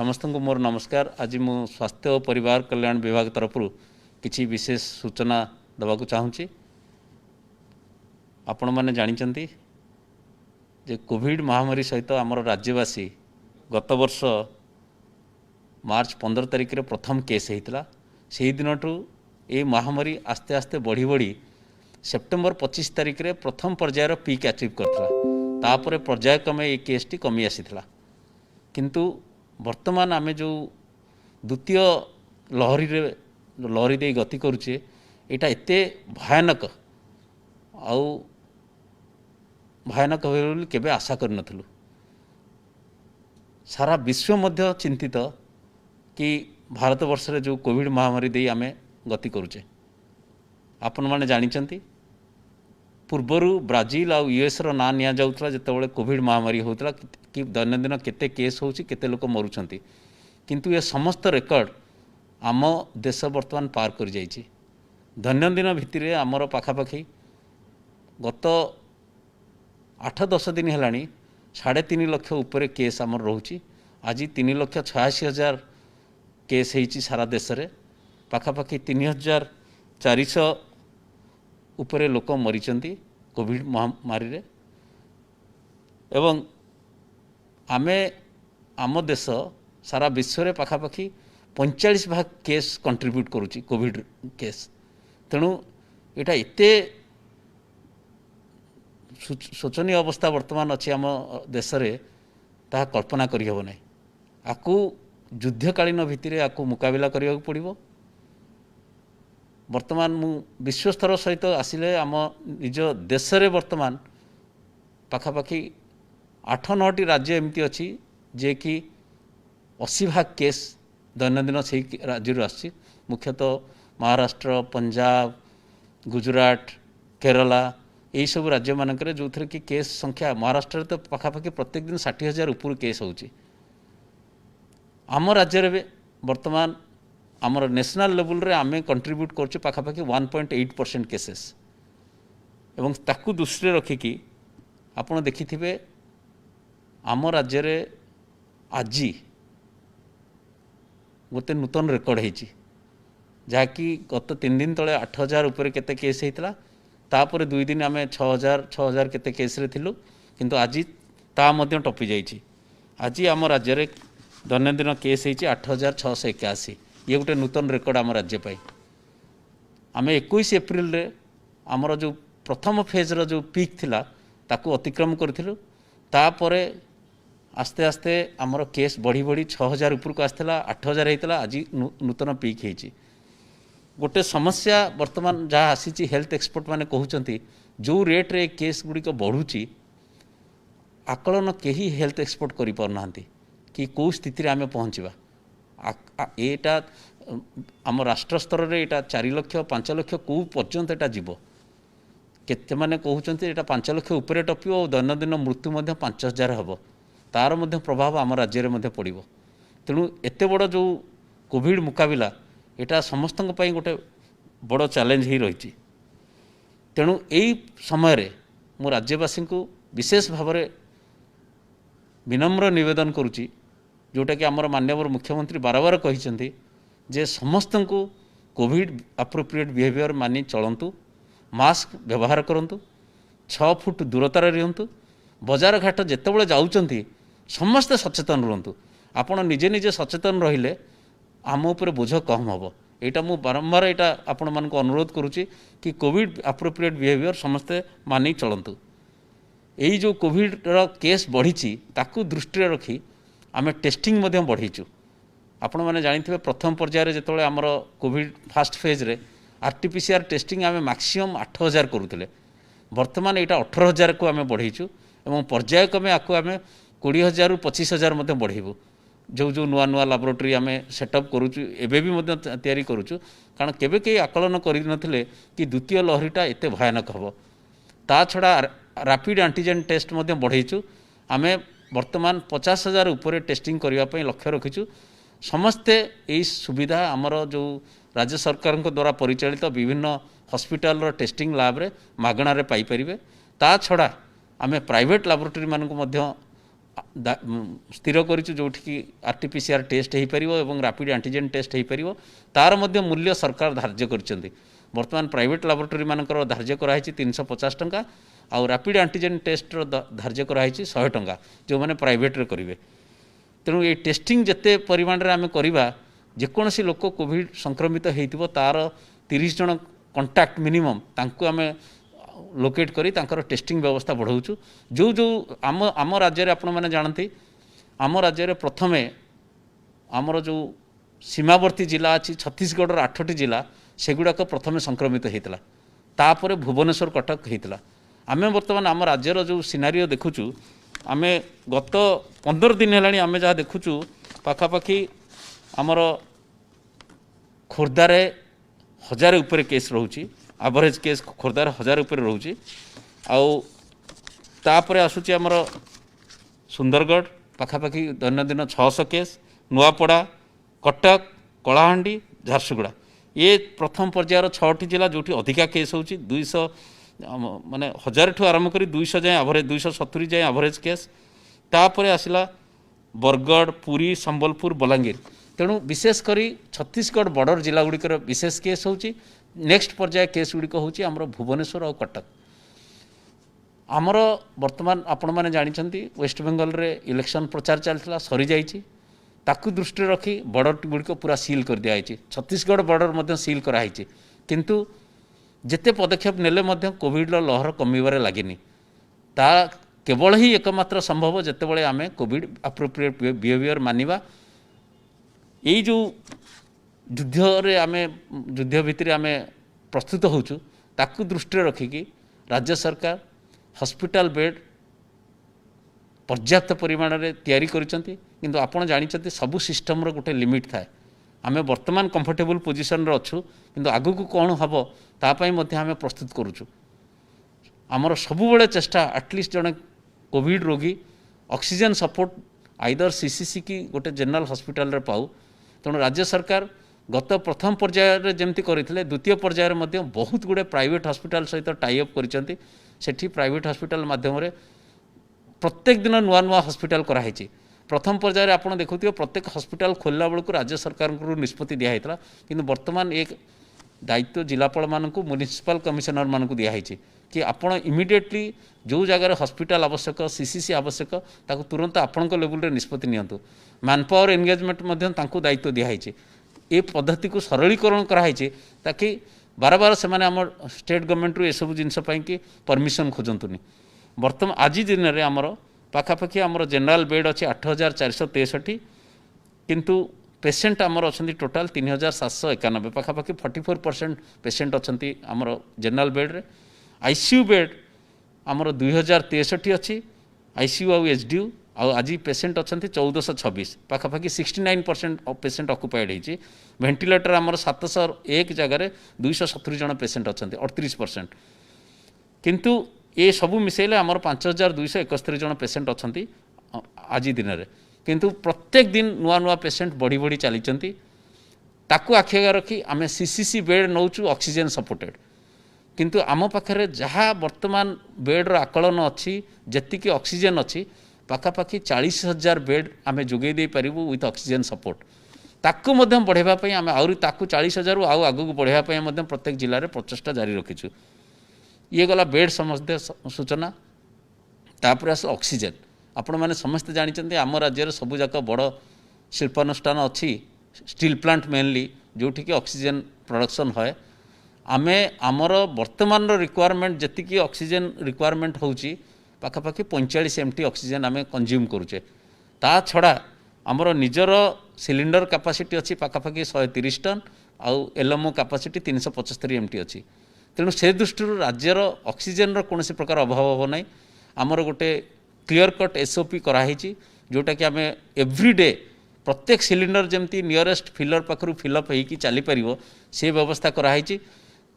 समस्त को मोर नमस्कार। आज मु स्वास्थ्य और परिवार कल्याण विभाग तरफ किसी विशेष सूचना देवाक चाहूँगी। आपण मैंने जानते जे कोविड महामारी सहित आमर राज्यवासी गत वर्ष मार्च 15 तारिख रे प्रथम केस होता। से दिन ये महामारी आस्ते आस्ते बढ़ी बढ़ी सेप्टेम्बर 25 तारिख रे प्रथम पर्यायर पीक अचिव करता। तापर पर्यायक्रमे ये केसटी कमी आसीथिला। किंतु वर्तमान आमे जो द्वितीय लहरी दे गति करुचे एटा एते भयानक भयानक हो केबे आशा कर नथलु। सारा विश्व मध्य चिंतित कि भारत वर्ष रे जो कोविड महामारी दे आमे गति करुचे। आपण माने जानिचंती पूर्वर ब्राजिल आउ यूएस रो ना निया जाउतला जेतेबेले कोविड महामारी होतला कि दैनंदिन केते केस होची केते लोक मरुछंती। किंतु ये समस्त रेकर्ड आम देश वर्तमान पार कर जाइछि। दैनंदिन भितर आमर पाखापाखि गत 8-10 दिन हेलानी 3.5 लाख उपरे केस आमर रोची। आज 3,86,000 केस होइछि सारा देश रे। पाखापाखि 3,400 उपरे लोक मरीचंती कोविड महामारी रे। एवं आमे आम देश सारा विश्व रे पाखापाखि 45% केस कंट्रीब्यूट करुच्ची कोविड केस। तेणु एटा एते शोचनीय अवस्था वर्तमान अच्छी आम देश रे ता कल्पना करि हेबो नै। आकु युद्धकालीन भित्तिरे आकु मुकाबिला करिया पड़िबो। वर्तमान मु विश्वस्तर सहित आसिले आम निज देश रे वर्तमान पाखापाखि 8-9टी राज्य एमती अच्छी जे कि 80% केस दैनंदिन से राज्य आसी। मुख्यतः महाराष्ट्र, पंजाब, गुजरात, केरला यही सब राज्य मानक जो थे कि केस संख्या महाराष्ट्र तो पाखापाखि प्रत्येक दिन 60,000 ऊपर केस होची। आम राज्य रे वर्तमान आमर नेशनल लेवल रे आमे कंट्रीब्यूट करछु पाखापाखि 1.8% केसेस। एवं ताकू दृष्टि रखिकी आपण देखिथिबे आम राज्य रे आजी गोटे नूतन रेकर्ड होती जहाँकि गत 3 दिन तले 8,000 उपरे केते केस होता। तापर 2 दिन आम 6,000 केते केस रे थिलु। किंतु आज ता मध्य टपी जाइछि। आज आम राज्य रे दैनंदिन केस होती 8,681। ये गोटे नूतन रेकर्ड आम राज्य पाई। आम 21 एप्रिल रे आमर जो प्रथम फेज रो जो पीक थिला ताकू अतिक्रम करथिलु। तापरे आस्ते आस्ते आमर केस बढ़ी बढ़ी 6,000 ऊपर को आसला। 8,000 होता। आज नूतन पीक होती। गोटे समस्या वर्तमान जहाँ आसी हेल्थ एक्सपर्ट माने कहउचंती जो रेट रे केस गुड़ी को बढ़ुची आकलन केही हेल्थ एक्सपर्ट करि पारनांती कि कौ स्थिति रे आमे पहुँचवा। एटा आम राष्ट्र स्तर रे एटा 4 लाख 5 लाख कौ पर्यंत एटा जीव। केते माने कहउचंती एटा 5 लाख उपरे टपियो और दैनंदिन मृत्यु मध्य 5,000 हबो। तार मध्य प्रभाव आम राज्य में पड़ो। तेणु एत बड़ जो कोविड मुकाबिला एटा समस्त गोटे बड़ चैलेंज ही रही। तेणु यही समय मु राज्यवासी को विशेष भाव में विनम्र निवेदन करुच्ची जोटा कि आमर माननीय मुख्यमंत्री बार बार कहते जे समस्त को कोविड एप्रोप्रिएट बिहेवियर मानि चलतु, मास्क व्यवहार करूँ, 6 फुट दूरतार रुहतु, बजार घाट जितेबाला जाऊँच समस्ते सचेतन रुहतु। आपण निजे निजे सचेतन रहिले आम उपर बोझ कम हम। यहाँ मु बारंबार यहाँ आपण मान अनुरोध करुच्ची कि कोविड एप्रोप्रिएट बिहेवियर समस्ते मानि चलतु। यही जो कोविड केस बढ़ी ताकू दृष्टि रखी आम टेस्टिंग बढ़ीचु। आपण मैंने जानी प्रथम पर्यायर जिते आमर कोविड फास्ट फेज रे आरटीपीसीआर टेस्टिंग आम मैक्सिमम 8,000 करुले। वर्तमान यहाँ 18,000 को आम बढ़ीचु और पर्यायक्रमे आपको आम 20,000 ରୁ 25,000 मध्य बढ़ेबू। जो जो नुआ नुआ लैबोरेटरी आम सेटअप करुचु एवं तैयारी करुचु। कारण केबे कई आकलन करनथिले कि द्वितीय लहरीटा एते भयानक हम। ता छड़ा रैपिड एंटीजन टेस्ट मध्य बढ़ेचु। आम वर्तमान 50,000 उपरे टेस्टिंग करने लक्ष्य रखीचु। समस्ते यही सुविधा आमर जो राज्य सरकार द्वारा परिचालित विभिन्न हॉस्पिटल टेस्टिंग लैब रे मागणार पाई परिबे। ता छड़ा आम प्राइवेट लैबोरेटरी मानक स्थिर करूँ जो आरटीपीसीआर टेस्ट हो पार और रैपिड एंटीजेन टेस्ट हो पार तार मध्य मूल्य सरकार धार्य कर बर्तमान प्राइवेट लैबोरेटरी मानकर धार्य कराई 350 टंका आउ रैपिड एंटीजेन टेस्ट धार्य कराई 100 टंका जो मैंने प्राइवेट रे करेंगे। तेणु ये टेस्टिंग जिते परिमाण में आम करवा जेकोसी लोक कोविड संक्रमित हो तार 30 जन कंटाक्ट मिनिमम तांको आम लोकेट करी तांकर टेस्टिंग व्यवस्था बढ़ाऊँ जो जो आम राज्य आपण मैंने जानती आम राज्य प्रथमे आमर जो सीमावर्ती जिला अच्छी छत्तीसगढ़ 8टी जिला सेगुड़ाक प्रथमे संक्रमित होता तापर भुवनेश्वर कटक होता आम बर्तमान आम राज्यर जो सिनारियो देखुचु आम गत 15 दिन है आम जहाँ देखुचु पाखापाखि आमर खोर्धार 1000 उपरे केस रोची एवरेज केस खोर्धार 1000 उपरे रोची आउे आसूची आमर सुंदरगढ़ पाखापाखि दैनंदिन 600 केस नुआपड़ा कटक कलाहांडी झारसुगुड़ा ये प्रथम पर्यायर 6टी जिला जो अधिका केस होची 200 माने 1000 ठू आरंभ करी 200 जाए एवरेज 270 जाए एवरेज केस तापर आसला बरगढ़ पुरी संबलपुर बलांगीर तेणु विशेषकर छत्तीसगढ़ बॉर्डर जिला गुड़िकर विशेष केस होची नेक्स्ट पर्याय केस गुड़िक होची आमर भुवनेश्वर और कटक आमर वर्तमान आपण मैंने जानते वेस्ट बेंगल रे इलेक्शन प्रचार चलता सरी जाइए ताकू दृष्टि रखी बॉर्डर गुड़िक पूरा सील कर दिखाई छत्तीसगढ़ बॉर्डर सील कराई किंतु जिते पदक्षेप नेले कोविड लहर कमिबारे लगिनी ता केवल ही एकमात्र संभव जितेबाला आम कोविड एप्रोप्रिएट बिहेवियर मानिबा यही जो युद्ध आम युद्ध भितर आम प्रस्तुत होचु ताकू दृष्टि रखिकी राज्य सरकार हॉस्पिटल बेड पर्याप्त परिमाण में तैयारी करिसेंती किंतु आपण जानिछंती सबु सिस्टम रो गोटे लिमिट थाए आम वर्तमान कंफर्टेबल पोजिशन रे अच्छु किंतु आगु को कौन हम तापाई मध्य आम प्रस्तुत करुचु आमर सबुबले चेष्टा एटलिस्ट जड़े कोविड रोगी ऑक्सीजन सपोर्ट आइदर सीसीसी की गोटे जनरल हॉस्पिटल रे पाऊ तेणु राज्य सरकार गत प्रथम पर्यायर जमती करते द्वितीय पर्यायर बहुत गुड़े प्राइवेट हॉस्पिटल सहित टाइअप करिसेंती सेठी प्राइवेट हॉस्पिटल माध्यम प्रत्येक दिन नुआ नुआ हॉस्पिटल कराई प्रथम पर्यायर आपड़ देखुए प्रत्येक हॉस्पिटल खोलला बेलू राज्य सरकार को निष्पत्ति दिखाई किंतु वर्तमान एक दायित्व जिलापाल मानक म्युनिसिपल कमिशनर मानक दिखाई कि आपण इमिडिएटली जो जगार हॉस्पिटल आवश्यक सीसीसी आवश्यक ताकू तुरंत आपण लेवल निष्पत्ति नियंतु मैन पावर एंगेजमेंट दायित्व दिखाई ये पद्धति को सरलीकरण कराई ताकि बार बार से स्टेट गवर्नमेंट रू सब जिनस कि परमिशन खोजतुनि बर्तमान आज दिन में आमर पाखापाखि आमर जनरल बेड अच्छी 8463 किंतु पेसेंट आमर अच्छा टोटाल 3791 पाखापाखि 44% पेसेंट अच्छा आमर जनरल बेड रे आईसीयू बेड आमर 2063 अच्छी आईसीयू आउ एचडीयू आज पेसेंट अच्छा 1426 पाखापाखि 69% पेसेंट अक्युपाइड होती वेंटिलेटर आमर 701 जगह 270 जन पेसेंट अच्छा 38% किंतु ये सबू मिसेले आमर 5271 जन पेसेंट अच्छा आज दिन में किंतु प्रत्येक दिन नुआ नुआ पेसेंट बढ़ी बढ़ी चली ताकू आखि रखी आम सीसीसी बेड नौचु ऑक्सीजन सपोर्टेड किंतु आम पाखे जहाँ वर्तमान बेड्र आकलन अच्छी जी ऑक्सीजन अच्छी पाखापाखि 40,000 बेड आम जोगे दे पारिबु विथ ऑक्सीजन सपोर्ट ताकू बढ़ावाई आम आहरी ताकू 40,000 आउ आगू बढ़ावाई प्रत्येक जिले में प्रचेषा जारी रखीचु ये गला बेड समस्ते सूचना तापर आस ऑक्सीजन आपण मैंने समस्ते जानते आम राज्य सबूक बड़ शिल्पानुष्ठान अच्छी स्टील प्लांट मेनली जोटि कि ऑक्सीजन प्रोडक्शन है आमे आमर वर्तमान रिक्वायरमेंट जी ऑक्सीजन रिक्वायरमेंट होची पाखापाखि 45 MT ऑक्सीजन आमे कंज्यूम करुचे ता छड़ा आमर निजर सिलिंडर कैपेसिटी अच्छी पाखापाखि 130 टन आउ एलएमओ कैपेसिटी 375 MT अच्छी तेणु से दृष्टि राज्यर ऑक्सीजन कौन प्रकार अभाव हो ना आमर गोटे क्लियर कट एसओपी कराई जोटा कि आम एव्रीडे प्रत्येक सिलिंडर जमती नियरेस्ट फिलर पाखु फिलअप होगी चली पार से व्यवस्था कराई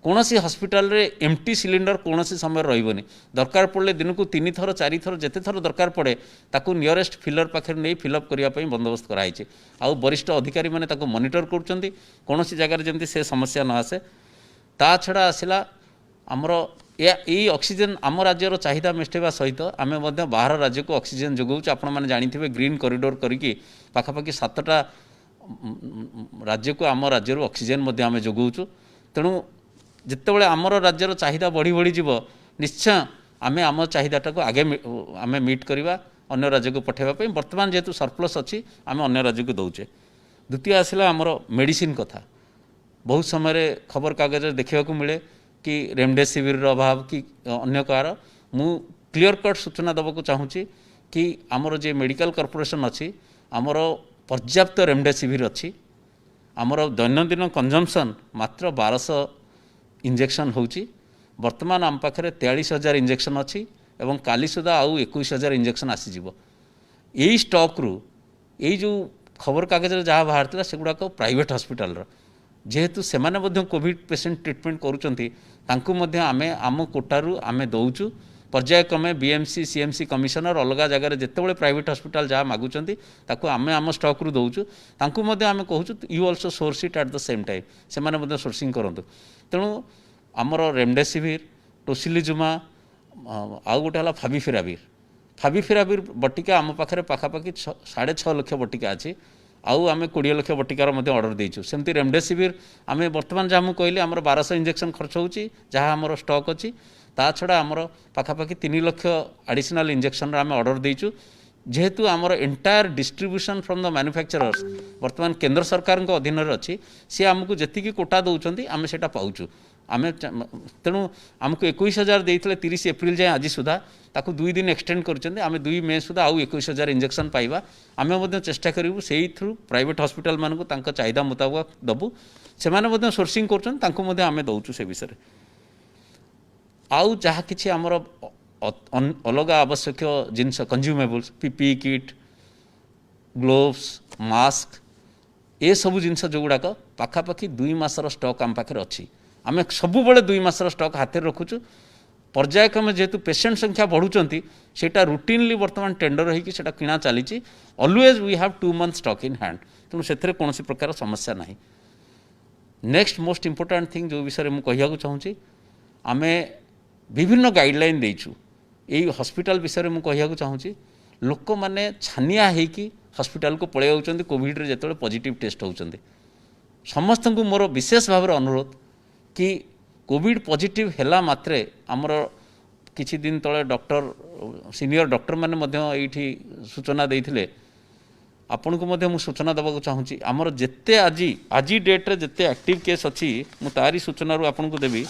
कौन सी हॉस्पिटल रे एमटी सिलिंडर कौन सी समय रही दरकार पड़े दिन को 3 थर 4 थर जिते थर दरकार पड़े ताकू नियरेस्ट फिलर पाखे नहीं फिलअप करने बंदोबस्त कराई आउ वरिष्ठ अधिकारी मैंने मॉनिटर कौन सी जगार जमती से समस्या न आसे ता छड़ा आसला आमर यही ऑक्सीजन आम राज्यर चाहिदा मेटाइबा सहित आम बाहर राज्य को ऑक्सीजन जोगाऊँ। आपण मैंने जानी ग्रीन कॉरिडोर करिकी पाखापाखि 7टा राज्य को आम राज्य ऑक्सीजन आम जोगाऊँ। तेणु जितेबाला आमर राज्यर चाहिदा बढ़ी बढ़ी जीव निश्चय आम आम चाहिदाटा को आगे आम मीट करवा अन्य राज्य को पठाइबा। बर्तमान जेहेतु सरप्लस अच्छी आम अन्य राज्य को दौचे। द्वितीय आसला आमर मेडिसिन कथा। बहुत समय खबर कागज देखा मिले कि रेमडेसिविर अभाव कि अन्य कार मु क्लियर कट सूचना देवाक चाहूँगी कि आमर जे मेडिकल कॉर्पोरेशन अच्छी आमर पर्याप्त रेमडेसिविर अच्छी। आमर दैनंदिन कंजम्पशन मात्र 1200 इंजेक्शन होची। वर्तमान आम पाखे 43,000 इंजेक्शन अच्छी एवं काली सुधा आउ 21,000 इंजेक्शन आसीजिव। यही स्टॉक रु यही जो खबर कागज जहाँ बाहर सेगुड़ाक प्राइवेट हॉस्पिटल जेहेतु सेमाने मध्य कोविड पेशेंट ट्रीटमेंट करूचंती तांकु मध्य आमे आम कोटारू आमे दौचु। पर्यायक्रमे बीएमसी सीएमसी कमिशनर अलग जगह जितेबाला प्राइवेट हॉस्पिटल जहाँ मागुचंती ताकु आमे आम स्टॉक रु दौचु। तांकु मध्य आमे कहूचु you also source it at the same time सेमाने मध्य सोर्सिंग करंतु। तेणु आमर रेमडेसिविर टोसिलिजुमा आउ गोटे है फाविपिराविर बटिका आम पाखे पाखापाखि 6.5 लाख बटिका अच्छी। आउ आम 20 लाख बटिकार ऑर्डर देचु। सेमती रेमडेसिविर आम बर्तमान जहाँ मुझे कहली आमर 1200 इंजेक्शन खर्च होची जहाँ आमर स्टॉक अच्छी। ता छड़ा आमर पाखापाखि 3 लाख एडिशनल इंजेक्शन आम ऑर्डर देचु। जेहेतु आमर entire distribution from the manufacturers बर्तमान केंद्र सरकार अधीन अच्छी सी आमको जी कोटा दौरान आम से पाऊँ आम। तेणु आमको 21,000 देते 30 एप्रिल जाए आज सुधा ताकू 2 दिन एक्सटेंड कर आम 2 मे सुधा आउ 21,000 इंजेक्शन पाइबा। आम चेष्टा करूँ से थ्रू प्राइवेट हॉस्पिटल मानक चाहिदा मुताबक दबू। से सोर्सिंग कर आम दौचु से विषय आउ जहाँ कि आमर अलग आवश्यक जिनस consumables PPE kit gloves mask ये सब जिनस जो गुड़ाक पाखापाखि 2 मासर स्टॉक आम पाखे अच्छी। आम सबुबले 2 मासर स्टॉक हाथ में रखुचु। पर्यायक्रमे जेहेतु पेशेंट संख्या बढ़ुंट सेटा रुटीनली बर्तमान टेंडर होगी सेटा किणा चली। Always we have 2 month stock in hand. तेणु से कौन प्रकार समस्या ना। नेक्स्ट मोस्ट इंपोर्टेंट थिंग जो विषय में कहूँ चाहूँगी आम विभिन्न गाइडलाइन देचु यही हॉस्पिटल विषय में कहूँ चाहूँगी। लोक मैंने छानिया होगी हॉस्पिटल को पलि जाऊँच कोविड रे जो पॉजिटिव टेस्ट होती। समस्त को मोर विशेष भाव अनुरोध कि कोविड पॉजिटिव हैला मात्रे आमर किछि दिन तले डॉक्टर सीनियर डॉक्टर माने मध्य एठी सूचना देइथिले आपन को मध्य मु सूचना देबाक चाहूँगी। आमर जेते आज डेट रे जेते एक्टिव केस अच्छी मु तारी सूचना रू आपन को देबी।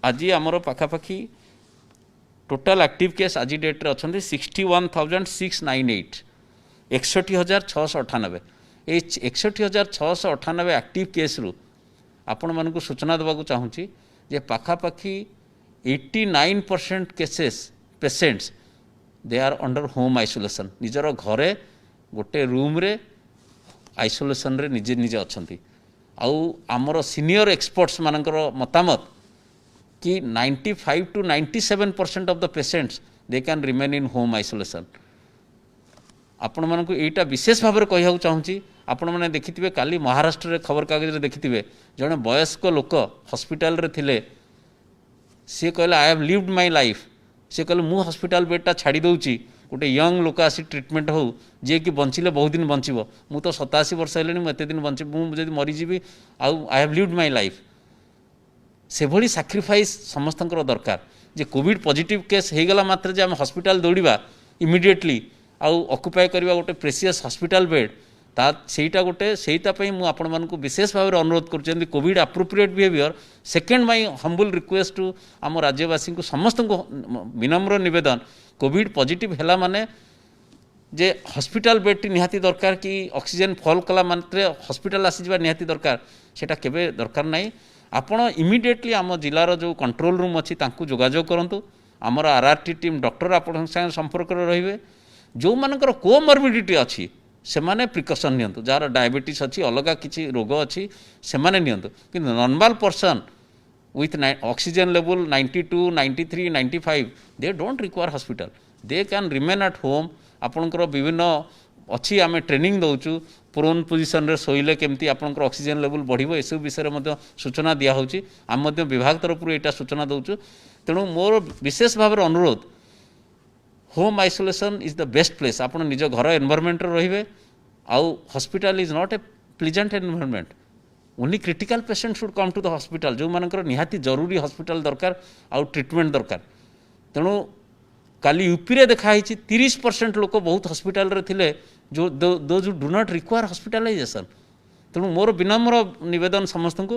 आज आमर पाखापाखि टोटाल एक्टिव केस आज डेट रे अछंती 61,698 61,698 ये 61,698 एक्टिव केस रु आपण मानक सूचना देवाक चाहूँगी जे पाखापाखि 89% cases patients they are under home isolation निजर घरे गोटे रूम रे आइसोलेशन रे निजे निजे अच्छी। आउ आमर सीनियर एक्सपर्ट्स मानकर मतामत कि 95 to 97% of the patients they can remain in home isolation. आपण मानक एटा विशेष भाव में कहूँ चाहूँगी। आपण मैंने देखिथिबे काली महाराष्ट्र रे खबर कागज रे देखिथिबे जने वयस्क लोक हॉस्पिटल रे थिले सी कहले I have lived my life. सी कहले मु हॉस्पिटल बेडटा छाड़ी दउची गोटे यंग लोक आसी ट्रीटमेंट हो जे कि बंचिले बहुत दिन बंचिबो। मु तो 87 वर्ष हेलेनी मु एते दिन बंचि मु जदि मरि जीवी आउ आई हैव लिव्ड माय लाइफ। से भली सैक्रिफाइस समस्तंकर दरकार जे कोविड पॉजिटिव केस हो गला मात्र जे हम हॉस्पिटल दौड़िबा इमिडिएटली आउ ऑक्युपाई करबा गोटे प्रेसियस हॉस्पिटल बेड ता सेटा गोटे सेटापी मुझे आपण मानक विशेष भाव में अनुरोध कर Covid appropriate behaviour. Second my humble request to आम राज्यवासी को समस्त को विनम्र निवेदन कोविड पॉजिटिव हैला माने जे हॉस्पिटल बेडटी निहाती दरकार कि ऑक्सीजन फॉल कला मात्रे हॉस्पिटल आसीजा निहाती दरकार सेटा केबे दरकार नहीं। आपण इमिडिएटली आम जिलार जो कंट्रोल रूम अच्छी तांकु जोगाजोग करंतु। आमर आरआरटी टीम डॉक्टर आपण संगे संपर्क रहिबे। जो मानकर कोमॉर्बिडिटी अच्छी से माने प्रिकॉशन नियंतु जार डायबिटीज अच्छी अलग किसी रोग अच्छी से माने नियंतु कि normal person with oxygen level 92 93 95 they don't require hospital they can remain at home. आपणकर विभिन्न अच्छी आम ट्रेनिंग दौचु प्रोन पोजिशन रे शोइले केमती आपणकर ऑक्सीजन लेवल बढ़िबो ए सब विषय में सूचना दिया होची। आम विभाग तरफ यहाँ सूचना दौचु। तेणु मोर विशेष भाव अनुरोध home isolation is the best place आप निज घर एनवायरमेंट रे आउ hospital is not a pleasant environment only critical patient should come to the hospital जो मानकर निहाती जरूरी हॉस्पिटल दरकार आउ ट्रीटमेंट दरकार तेणु काली यूपी रे देखाई 30% लोक बहुत हॉस्पिटल रे थिले जो दो डू नॉट रिक्वायर हॉस्पिटलाइजेशन तेणु मोर विनम्र निवेदन समस्त को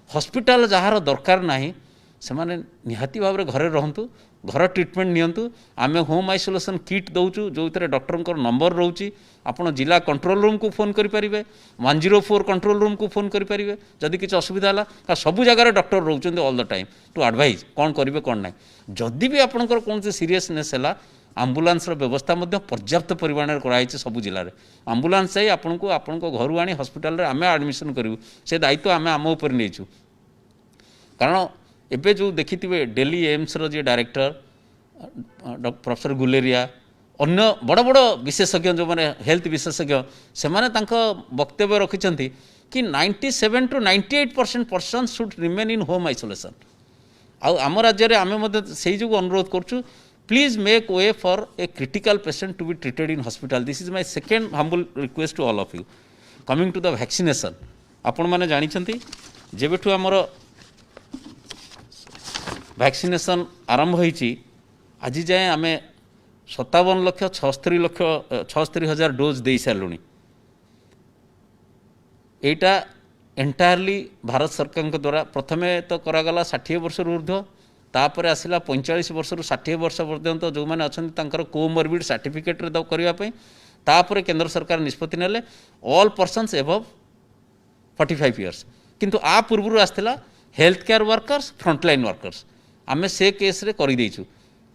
हॉस्पिटल जहार दरकार नाही से माने निहाती भाव घरे रहंतु घर ट्रीटमेंट नियंतु आमे होम आइसोलेशन किट दौचु जो डॉक्टर नंबर रोची आपण जिला कंट्रोल रूम को फोन करें 104 कंट्रोल रूम को फोन करें जदि किसी असुविधा है सबू जगार डॉक्टर रोचे all the time to advise कौन करेंगे कौन ना जदि भी आपंकर कौन सीरीयसनेस है आंबुलांस व्यवस्था पर्याप्त परिमाण में कराई सबू जिले में आंबुलांस जाई आपन को घर आनी हॉस्पिटल आम एडमिशन करूँ से दायित्व आम आम उपर नहीं कारण एबे जो देखिथिबे दिल्ली एम्स रो जे डायरेक्टर प्रोफेसर गुलेरिया अन्य बड़ बड़ विशेषज्ञ जो माने हेल्थ विशेषज्ञ से माने तांको वक्तव्य रखिछंती कि 97 to 98% person should remain in home isolation आम राज्य में आम से जो अनुरोध करूँ please make way for a critical patient to be treated in hospital this is my second humble request to all of you coming to the vaccination आपण माने जानिछंती जेबेठु हमर वैक्सीनेशन आरंभ होईची आज जाए आम 57,76,000 डोज दे सारूँ एटा एंटायरली भारत सरकार द्वारा प्रथमे तो करागला 60 वर्ष ऊर्ध्व तापर आसला 45 वर्ष 60 वर्ष पर्यंत जो मैंने अच्छा कोमोरबिड सर्टिफिकेट करने तापर केंद्र सरकार निष्पत्ति नेले ऑल पर्सन्स एबव 45 इयर्स किंतु आ पूर्व आसला health care workers frontline workers आमे से केस रे करि देइछु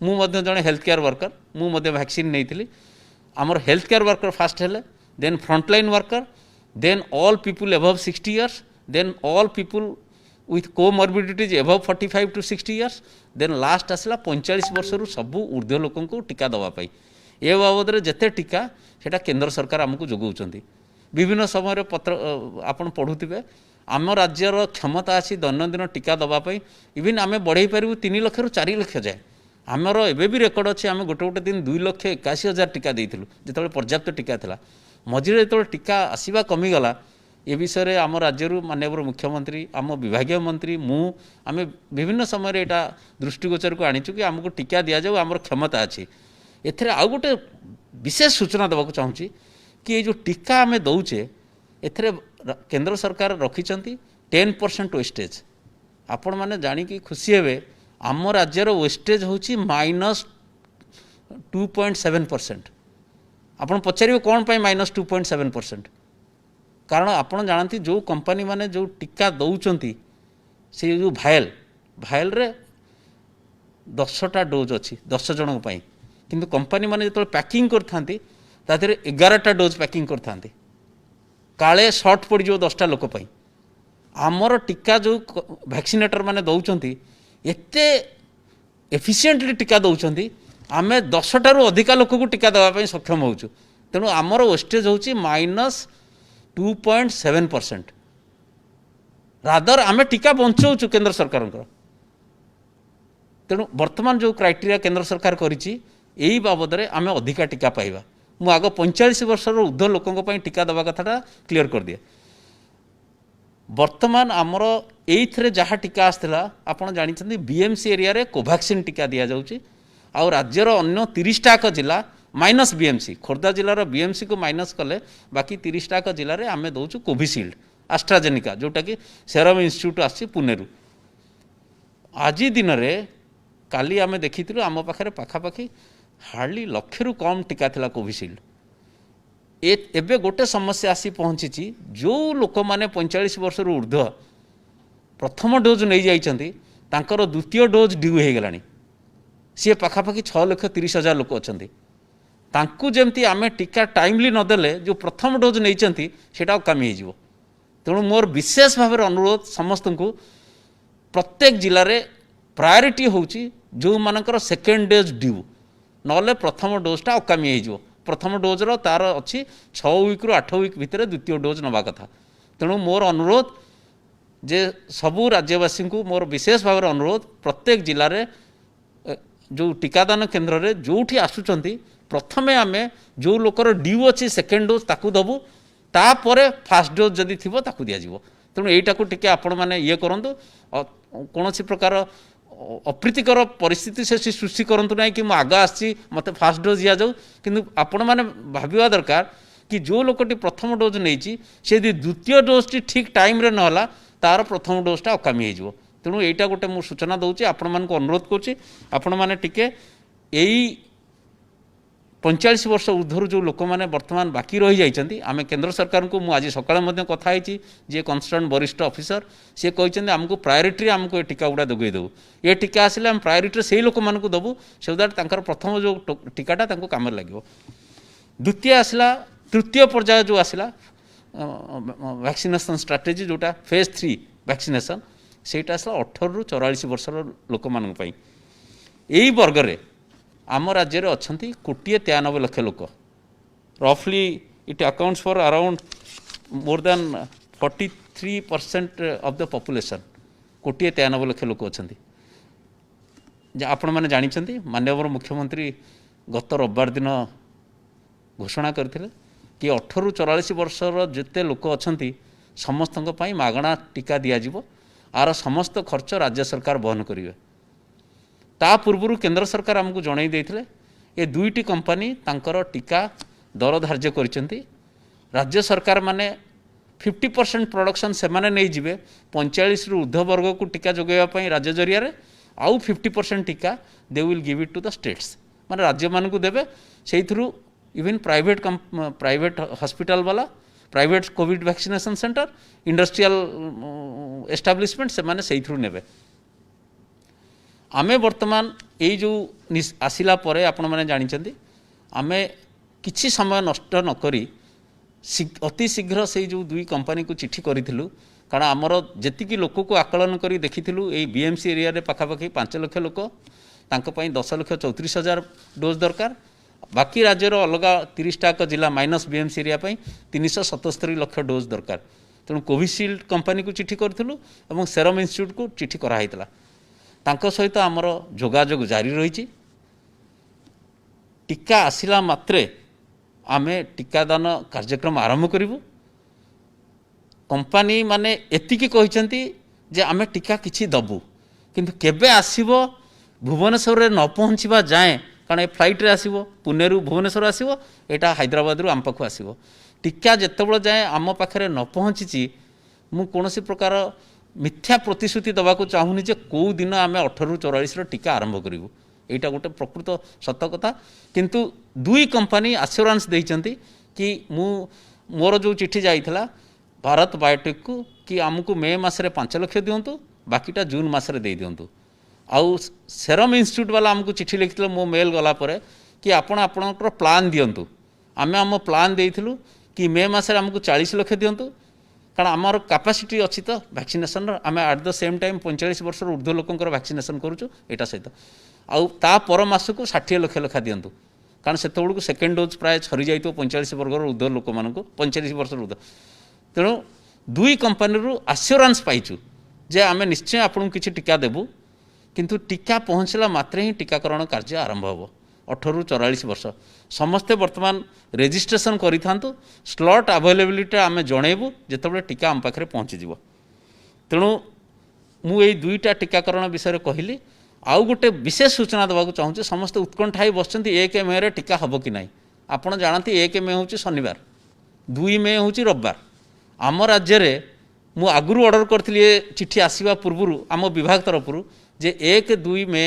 मु जड़े हेल्थ केयर वर्कर मु वैक्सीन नहीं थी आमर हेल्थ केयर वर्कर फास्ट हेले then frontline worker then all people above 60 years then all people with comorbidities above 45 to 60 years then last आसला 45 वर्ष रु सबू ऊर्ध्व लोक को टीका दवापाई ए बाबद जिते टीका सेटा केंद्र सरकार आमको जोगाउछंती विभिन्न समय पत्र आपण पढ़ुथिबे आम राज्यर क्षमता अच्छी दैनंदिन टीका दवापाई इवन आम बढ़ई पारू 3 लाख रु 4 लाख जाए आमर एबे भी रेकर्ड अच्छे आम गोटे गोटे दिन 2,81,000 टीका देइथिलु जेतबे पर्याप्त टीका थिला मझिरे जो टीका आसवा कमीगला ए विषय में आम राज्य माननीय मुख्यमंत्री आम विभाग मंत्री मु आम विभिन्न समय यहाँ दृष्टिगोचर को आनीचु कि आमको टीका दि जाऊ आमर क्षमता अच्छी एथरे आउ गोटे विशेष सूचना देवाक चाहूँगी कि ये जो टीका आम दौचे एथरे केंद्र सरकार रखिंट 10% वेस्टेज आपण मैंने जाणिकी खुशी हे आम राज्यर वेस्टेज हूँ -2.7%। आपड़ पचारे कौन पाई -2.7%? कारण आपड़ जानती जो कंपनी माने जो टीका दौरान से जो भायल भायल रे 10टा डोज अच्छी 10 जन किंतु कंपनी माने जो पैकिंग करथांती तादेहरे 11टा डोज पैकिंग करथांती काले सर्ट पड़ जो 10टा लोक पाई आमर टीका जो वैक्सीनेटर माने दौरान एते एफिशिएंटली टीका दौरान आमे 10टारू अधिका लोक को टीका देवाई सक्षम होचु तेणु आमर वेस्टेज हूँ -2.7%। रादर आमे टीका बंचाऊँ केंद्र सरकार तेणु वर्तमान जो क्राइटेरिया केंद्र सरकार करिछि एही बाबद रे आमे अधिका टीका पाइबा मु आग 45 वर्ष ऊर्ध्व लोकों टीका देवा कथाटा क्लीयर कर दिए। वर्तमान आमर एइथरे जहाँ टीका आसला आपण जानिछन्ती बीएमसी एरिया रे कोवैक्सीन टीका दिया जाउछि आउ राज्यर अन्य 30टाक जिला माइनस बीएमसी खोर्धा जिलार बीएमसी को माइनस कले बाकी 30टाक जिले में आम दौचु कोविशील्ड आस्ट्राजेनिका जोटा कि सेरम इन्स्टिट्यूट आसी पुणे रु आज दिन में काली आम देखी आम पाखे पाखापाखि हार्डली 1,00,000 रु कम टीका थिला कोविशील्ड एबे गोटे समस्या आसी पहुँची जो लोक मैंने 45 वर्ष ऊर्ध्व प्रथम डोज नहीं जाइछन्ती तांकर द्वितीय डोज ड्यू हो गलानी सी पाखापाखि 6,30,000 लोक अच्छा तांकु जेमती आमे टीका टाइमली नदेले जो प्रथम डोज नहीं सेटा कमी हो तेणु मोर विशेष भाव अनुरोध समस्त को प्रत्येक जिले में प्रायोरिटी होची जो मानकर सेकेंड डोज ड्यू नले प्रथम डोजटा अकामी हो प्रथम डोजर तार अच्छी 6 वीक रु 8 वीक भितर द्वितीय डोज नवा कथा तेणु मोर अनुरोध जे सबू राज्यवासी को मोर विशेष भाव अनुरोध प्रत्येक जिले में जो टीकादान केन्द्र रे जोठी आसुचंती प्रथमे आमे जो लोकर ड्यू अच्छी सेकेंड डोज ताकू दबू तापर फास्ट डोज जदि थी ताकू दिज्व तेणु यहीटा टिके आपण मैंने ये करूँ कौन प्रकार अप्रीतिकर परिस्थिति से सृष्टि करूँ ना कि आग आसी मत फास्ट डोज दि जाऊ कि आपण मैंने भाविया दरकार कि जो लोकटी प्रथम डोज नहीं सी द्वितीय डोज टी ठीक टाइम रे नहला तार प्रथम डोजटा अकामी हो तेणु यहीटा गोटे मुझे सूचना दूसरी आपण मानक अनुरोध करुँची आपण मैंने टिके यही 45 वर्ष ऊर्ध्वर जो लोक मैंने बर्तमान बाकी रही जाइछन्ति आमे केंद्र सरकार को मुझे सकाଳେ कथा होती जे कंसर्न वरिष्ठ ऑफिसर सी कहते आमको प्रायोरिटी आमको ये टीका गुड़ा जोगे देवु ये टीका आसिले आम प्रायोरिटी से लोक मानक देवु सो दैट तांकर प्रथम जो टीकाटा तांको काम लगे द्वितीय आसला तृतीय पर्याय जो आसला वैक्सीनेशन स्ट्राटेजी जोटा फेज 3 वैक्सीनेशन सेटा आसला 18 रु 44 वर्षर लोक मानक पई एई वर्ग रे आम राज्य में अच्छा 1,93,00,000 लोक रफली it accounts for around more than 43% of the population 1,93,00,000 लोक अच्छा आपण मैंने जानते माननीय मुख्यमंत्री गत रविवार दिन घोषणा करते कि 18 रु 44 वर्षर जिते लोक अच्छा समस्त मागणा टीका दिज्व आर समस्त खर्च राज्य सरकार वहन करेंगे ता पूर्व केंद्र सरकार आमको जणाई देते ये दुईटी कंपनी तांकर टीका दर धार्य करछन्ती राज्य सरकार माने 50% प्रोडक्शन से माने नहीं जिवे 45 रु ऊर्ध्व वर्ग को टीका जोगाइबा राज्य जरिया रे आउ 50% टीका they will give it to the states माने राज्य मान को देवे से इवन प्राइवेट हॉस्पिटल वाला private covid vaccination center industrial establishment से माने से नेबे आमे वर्तमान यही जो आसिला परे आपण मैंने जानते आमे किछि समय नष्ट नकरी अति शीघ्र से जो दुई कंपनी को चिठी करूँ कारण आमर जी लोक को आकलन कर देखीलु यही बीएमसी एरिया रे पाखापाखि 5 लाख लोक तांको 10,34,000 डोज दरकार बाकी राज्यर अलग 30 टाक जिला minus BMC area 377 lakh dose दरकार तेणु कोविशील्ड कंपनी को चिठी करूँ और सेरम इंस्टीट्यूट को चिठी कराइला तांको सहित आमर जोगाजोग जारी रही टीका आसिला मात्रे आमे टीकादान कार्यक्रम आरंभ करूँ कंपनी माने एतिकी कहते जे आमे टीका किछि दबु किंतु केबे आसीबो भुवनेश्वर रे न पहुँचवा जाए कारण ये फ्लाइट रे आसीबो पुणे रु भुवनेश्वर आसीबो एटा हैदराबाद रु आम पाखु आसीबो टीका जेतेबेले जाए आम पाखरे न पहुँची मु कोनोसी प्रकार मिथ्या प्रतिश्रुति दबाक चाहूनी जे कौ दिन आम 18 रु 44 टीका आरंभ करूँ यहाँ गोटे प्रकृत सत कथा किंतु दुई कंपनी आश्योरेंस देइचंती कि मोर जो चिठी जाइथिला भारत बायोटेक को कि आमको मे मसरे 5 लाख दिंतु बाकीटा जून मसरे दे दिंतु आउ सेरम इंस्टीट्यूट वाला आमको चिठी लिखिले मो मेल गला परे कि आपणकर प्लान दिंतु आम आम प्लान देइथिलु कि मे मसरे आमको 40 लाख दिंतु कारण आमर कैपेसिटी अच्छी तो वैक्सीनेशन आम एट द सेम टाइम 45 वर्ष ऊर्ध्व लोकंर वैक्सीनेशन करूँ यहाँ सहित आउ ता पर मासक 60 लाख लेखा दिंतु कारण से सेकेंड डोज प्राय सरी जाइए 45 वर्गर ऊर्ध्व लोक मान 45 वर्ष ऊर्ध्व तेणु दुई कंपनी रू आश्योरेंस पाइचु जे आम निश्चय आपको किसी टीका देवु किंतु टीका पहुँचला मात्रे ही टीकाकरण कार्य आरंभ हो 18 रु 44 वर्ष समस्ते वर्तमान रेजिस्ट्रेशन करिथांतु स्लॉट अवेलेबिलिटी आम जनइबू जिते टीका आम पाखे पहुँचीज तेणु मुझे दुईटा टीकाकरण विषय कहली आउ गोटे विशेष सूचना देवाक चाहूँगी समस्त उत्कंठा बस 1 मे रे टीका हम कि ना आपड़ जानते 1 मे हूँ शनिवार 2 मे हूँ रविवार आम राज्य में मु आगुरी ऑर्डर करथिली चिठी आसवा पूर्व आम विभाग तरफ जे 1-2 मे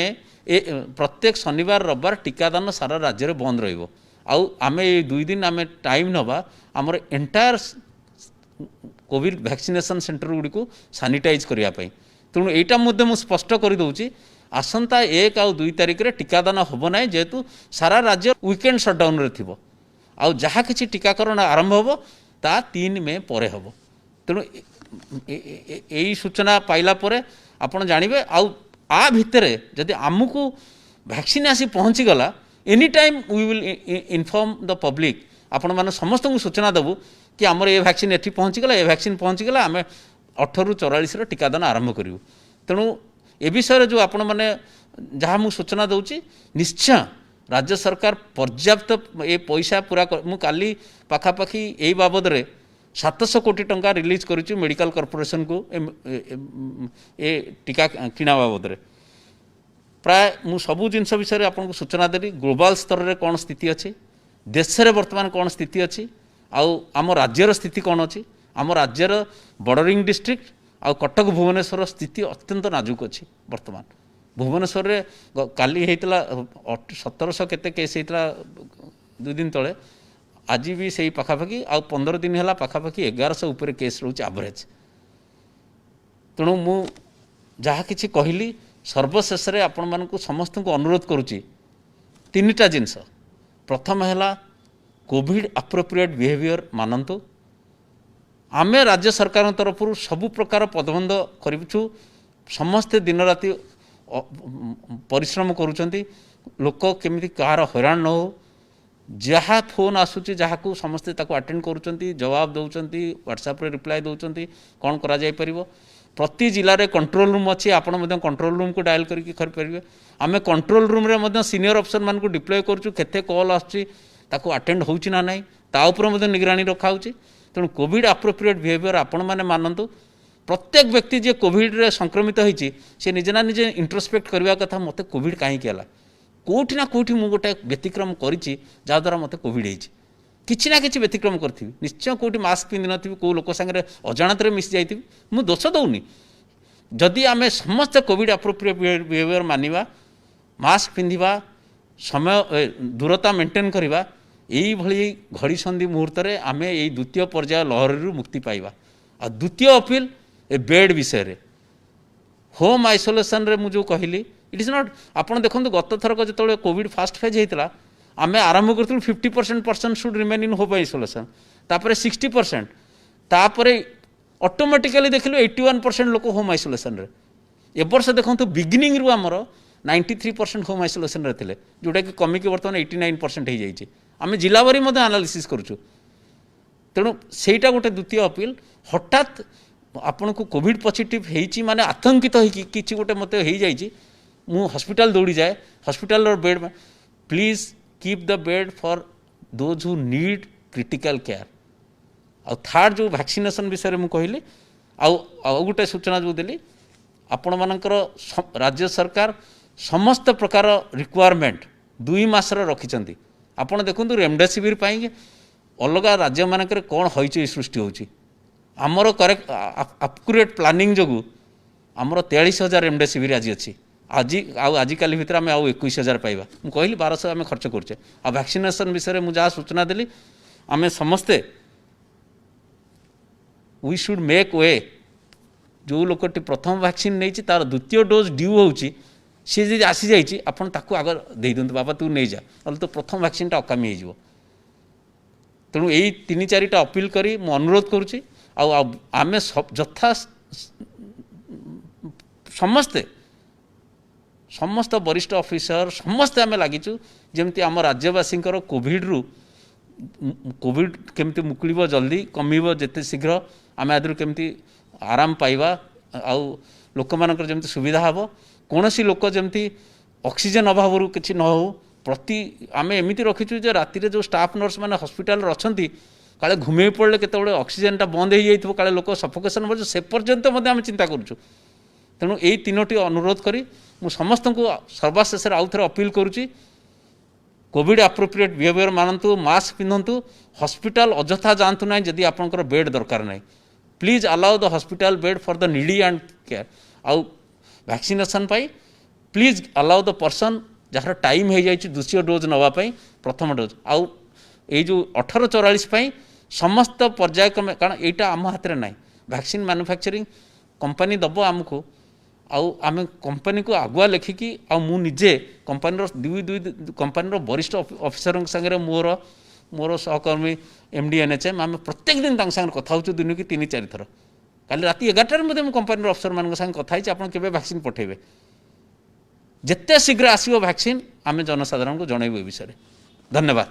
प्रत्येक शनिवार रविवार टीकादान सारा राज्य में बंद रहिबो आउ आमे 2 दिन आमे टाइम नवा आमर entire Covid vaccination centre Gudi को सानिटाइज करने तेणु यहाँ मुझे स्पष्ट कर दूची आसंता 1 और 2 तारिख रे टीकादान हम ना जेहेतु सारा राज्य वीकेंड सटडाउन रे थिबो आउ जहाँ किसी टीकाकरण आरंभ हो ता 3 मे परे हम तेणु यही सूचना पाइला परे आपण जानवे आउ आ भितरे जदि आमको वैक्सीन आसी पहुँची गला any time we will inform the public आपण माने समस्त को सूचना देबू कि आमर ये वैक्सीन एठी पहुँची गला ये वैक्सीन पहुँची गला आम 18 रु 44 टीकादान आरंभ करूँ तेणु ए विषय जो आपण माने जहाँ मु सूचना दूची निश्चय राज्य सरकार पर्याप्त ए पैसा पूरा मु काली पाखापाखि यही बाबद रे 700 कोटी टंका रिलीज करुच्ची मेडिकल कॉर्पोरेशन को ए टीका किना बाबद रे प्राय मु सबू जिनस विषय आपको सूचना देली ग्लोबल स्तर में कौन स्थिति अच्छी देश में बर्तमान कौन स्थिति अच्छी आम राज्यर स्थिति कौन अच्छी आम राज्यर बॉर्डरिंग डिस्ट्रिक्ट आ कटक भुवनेश्वर स्थिति अत्यंत नाजुक अच्छी बर्तमान भुवनेश्वर रे काली होता 1700 केते केस होता 2 दिन तले आज भी सही पाखापाखि आ 15 दिन है पाखापाखि 1100 उपर केस रोचे एवरेज तेणु मु जहाँ किसी कहली सर्वशेष आपण मानक समस्त को अनुरोध करुच्ची 3टा जिनस प्रथम है कोविड अप्रोप्रिएट बिहेवियर मानतु आमे राज्य सरकार तरफ सबु प्रकार पदबंध करूँ समस्ते दिन राति परिश्रम करुँच लोक केमी कहार हैरान न हो जहाँ फोन आसूँ जहाँ को समस्ते अटेंड करुँच जवाब दौरान व्हाट्सएप रिप्लाई दौरान कौन करा जाय परिबो प्रति जिले में कंट्रोल रूम अच्छी आपड़ कंट्रोल रूम को डायल करेंगे आम कंट्रोल रूम रे सीनियर अफसर मान को डिप्लॉय करुँ केते कॉल आसू अटेंड होची ना नहीं ताऊपर निगरानी रखा तेणु कोविड अप्रोप्रिएट बिहेवियर आपण मैंने मानतु प्रत्येक व्यक्ति जे कोविड रे संक्रमित होती से निजे ना निजे इंट्रोस्पेक्ट करने कथा मत कोविड कहीं कौटी ना कौटी मु गोटे व्यतिक्रम करी जहाद्वारा मत कोविड होती किसी ना कि व्यतिक्रम करी निश्चय कौटी मास्क पिंधि नी कौ लोक सागर अजाणत मिसी जाइए मु दोष दौनी जदि आम समस्त कोविड अप्रोप्रिएट बिहेवियर मानिबा मास्क पिंधिबा समय दूरता मेंटेन करवा यही भली घड़ी संधि मुहूर्त में आम यही द्वितीय पर्याय लहरी मुक्ति पाइबा आ द्वितीय अपील ए बेड विषय रे होम आइसोलेशन रे मुझे कहली इट इज नॉट आपड़ देखो गत थरक जो कोविड फास्ट फेज होता आम आरंभ करूँ 50% person should remain in home isolation तापर 60% तापर ऑटोमेटिकली देखिलु 81% लोक होम आइसोलेशन रे ए वर्ष देखो बिगिनिंग रु आमर 93% होम आइसोलेशन रे थिले जोटा कि कमिक बर्तमान 89% हो जाइए आम जिलावारी एनालिसिस करूँ तेणु सेटा गोटे द्वितीय अपील हठात आपन को कोविड पॉजिटिव होती माने आतंकित होती गोटे मत हो जाइए मु हॉस्पिटल दौड़ी जाए हॉस्पिटल बेड में please keep the bed for those who need critical care आ थर्ड जो वैक्सीनेशन विषय में कहली आउ गोटे सूचना जो देली आपण मानकर राज्य सरकार समस्त प्रकार रिक्वायरमेंट 2 मासर रखिंट आपड़ देखूँ रेमडेसिविर अलग राज्य मानक कौन हईच सृष्टि होची आमर करेक्ट अक्युरेट प्लानिंग जो आमर 43,000 रेमडेसिविर आज अच्छी आजिकाली भितर आम आउ 21,000 पाइबा मु कहली 1200 आम खर्च करुचे आ वैक्सीनेशन विषय में जहाँ सूचना देली आम समस्ते वी शुड मेक वे जो लोकटी प्रथम वैक्सीन नहीं तार द्वितीय डोज ड्यू होची सी जी आसी जाइए आपन ताकू आग दे दिंतु बाबा तू नहीं जा ना तो प्रथम वैक्सीन अकामी हो तेणु यही 3-4टा अपील करी मु अनुरोध करुच्ची आम यथा समस्ते समस्त वरिष्ठ ऑफिसर समस्ते आम लगिचु जमती आम राज्यवासी कोविड रु कोविड केमती मुकुलिब जल्दी कमिब जेते शीघ्र आम आदि केमती आराम पाइबा आउ लोक मानकर जमती सुविधा हबो कौन सी लोक जमती ऑक्सीजन अभाव किसी न हो प्रति आम एमती रखीचु जे राति जो स्टाफ नर्स मैंने हॉस्पिटल अच्छा काले घूमे पड़े केतबेले ऑक्सीजन बंद हो जाइए काले लोक सफोकेशन बढ़ से पर्यंत आम चिंता करूँ तेणु यही 3टी अनुरोध करी मु समस्त को सर्वशेष आउ थे अपील करुच्ची कोविड अप्रोप्रिएट बिहेवियर मानतु मास्क पिंधतु हॉस्पिटल अजथा जातु ना जदि आपंकर बेड दरकार ना please allow the hospital bed for the needy and care आउ vaccination please allow the person जार टाइम हो जाए द्वितीय डोज नापी प्रथम डोज आउ ये जो 1844 समस्त पर्यायक्रमे कारण यहाँ आम हाथ में ना वैक्सीन मैन्युफैक्चरिंग कंपनी दब आमको आम कंपनी को आगुआ लेखिकी मु निजे कंपनी कंपनी वरिष्ठ ऑफिसर संगे मोर मोर सहकर्मी एमडी एनएचएम आम प्रत्येक दिन सागर कथा हो दिन की 3-4 थर काली राति 11टार कंपनी अफसर मान संगे कथी आप वैक्सीन पठेबे जिते शीघ्र आसो वैक्सीन आम जनसाधारण को जनइबू ए विषय धन्यवाद।